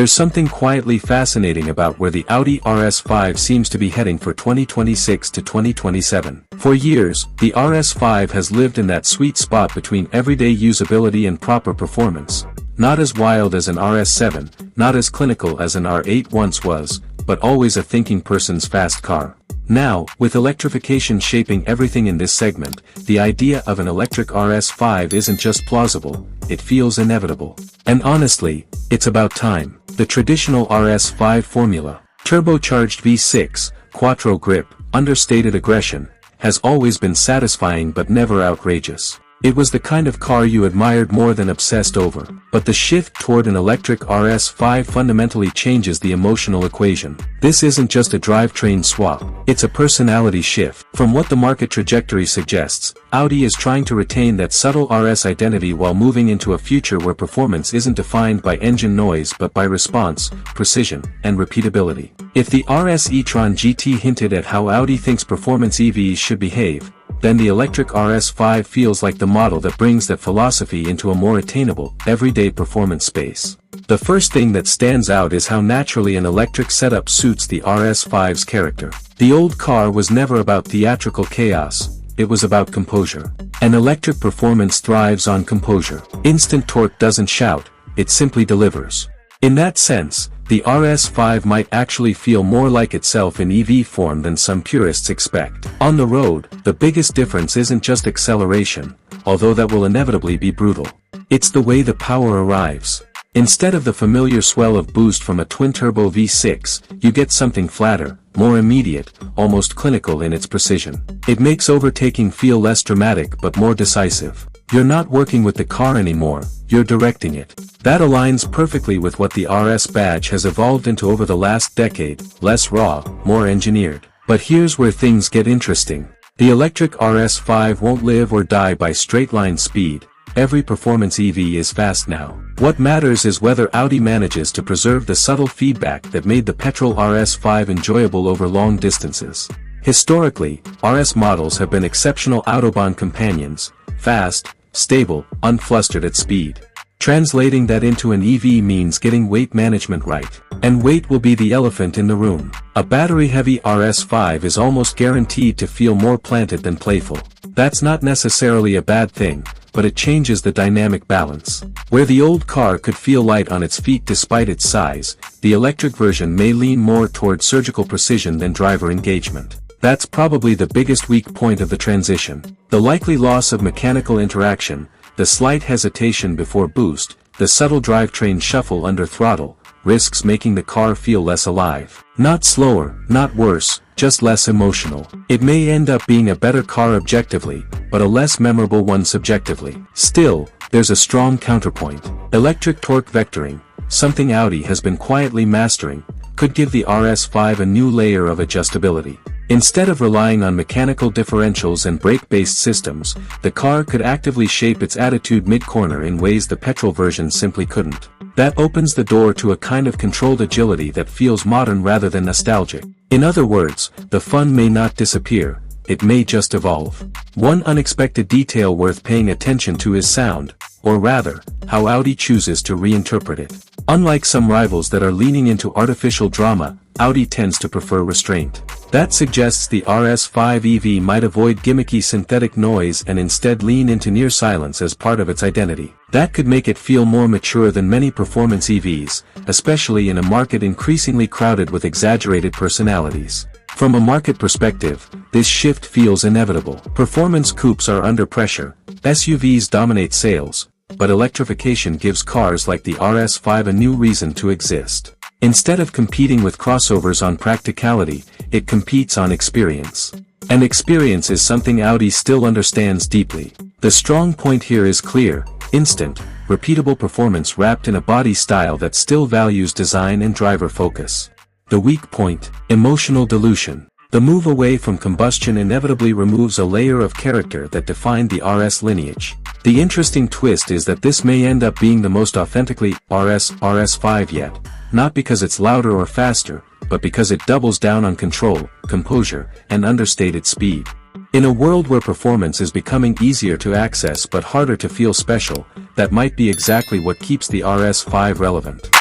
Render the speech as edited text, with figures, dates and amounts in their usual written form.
There's something quietly fascinating about where the Audi RS5 seems to be heading for 2026 to 2027. For years, the RS5 has lived in that sweet spot between everyday usability and proper performance. Not as wild as an RS7, not as clinical as an R8 once was, but always a thinking person's fast car. Now, with electrification shaping everything in this segment, the idea of an electric RS5 isn't just plausible, it feels inevitable. And honestly, it's about time. The traditional RS5 formula, turbocharged V6, quattro grip, understated aggression, has always been satisfying but never outrageous. It was the kind of car you admired more than obsessed over. But the shift toward an electric RS5 fundamentally changes the emotional equation. This isn't just a drivetrain swap, it's a personality shift. From what the market trajectory suggests, Audi is trying to retain that subtle RS identity while moving into a future where performance isn't defined by engine noise but by response, precision, and repeatability. If the RS e-tron GT hinted at how Audi thinks performance EVs should behave, then the electric RS5 feels like the model that brings that philosophy into a more attainable, everyday performance space. The first thing that stands out is how naturally an electric setup suits the RS5's character. The old car was never about theatrical chaos, it was about composure. An electric performance thrives on composure. Instant torque doesn't shout, it simply delivers. In that sense, the RS5 might actually feel more like itself in EV form than some purists expect. On the road, the biggest difference isn't just acceleration, although that will inevitably be brutal. It's the way the power arrives. Instead of the familiar swell of boost from a twin-turbo V6, you get something flatter, more immediate, almost clinical in its precision. It makes overtaking feel less dramatic but more decisive. You're not working with the car anymore, you're directing it. That aligns perfectly with what the RS badge has evolved into over the last decade, less raw, more engineered. But here's where things get interesting. The electric RS5 won't live or die by straight-line speed. Every performance EV is fast now. What matters is whether Audi manages to preserve the subtle feedback that made the petrol RS5 enjoyable over long distances. Historically, RS models have been exceptional Autobahn companions, fast, stable, unflustered at speed. Translating that into an EV means getting weight management right. And weight will be the elephant in the room. A battery-heavy RS5 is almost guaranteed to feel more planted than playful. That's not necessarily a bad thing, but it changes the dynamic balance. Where the old car could feel light on its feet despite its size, the electric version may lean more toward surgical precision than driver engagement. That's probably the biggest weak point of the transition. The likely loss of mechanical interaction, the slight hesitation before boost, the subtle drivetrain shuffle under throttle, risks making the car feel less alive. Not slower, not worse, just less emotional. It may end up being a better car objectively, but a less memorable one subjectively. Still, there's a strong counterpoint. Electric torque vectoring, something Audi has been quietly mastering, could give the RS5 a new layer of adjustability. Instead of relying on mechanical differentials and brake-based systems, the car could actively shape its attitude mid-corner in ways the petrol version simply couldn't. That opens the door to a kind of controlled agility that feels modern rather than nostalgic. In other words, the fun may not disappear, it may just evolve. One unexpected detail worth paying attention to is sound, or rather, how Audi chooses to reinterpret it. Unlike some rivals that are leaning into artificial drama, Audi tends to prefer restraint. That suggests the RS5 EV might avoid gimmicky synthetic noise and instead lean into near silence as part of its identity. That could make it feel more mature than many performance EVs, especially in a market increasingly crowded with exaggerated personalities. From a market perspective, this shift feels inevitable. Performance coupes are under pressure, SUVs dominate sales, but electrification gives cars like the RS5 a new reason to exist. Instead of competing with crossovers on practicality, it competes on experience. And experience is something Audi still understands deeply. The strong point here is clear, instant, repeatable performance wrapped in a body style that still values design and driver focus. The weak point, emotional dilution. The move away from combustion inevitably removes a layer of character that defined the RS lineage. The interesting twist is that this may end up being the most authentically RS5 yet, not because it's louder or faster, but because it doubles down on control, composure, and understated speed. In a world where performance is becoming easier to access but harder to feel special, that might be exactly what keeps the RS5 relevant.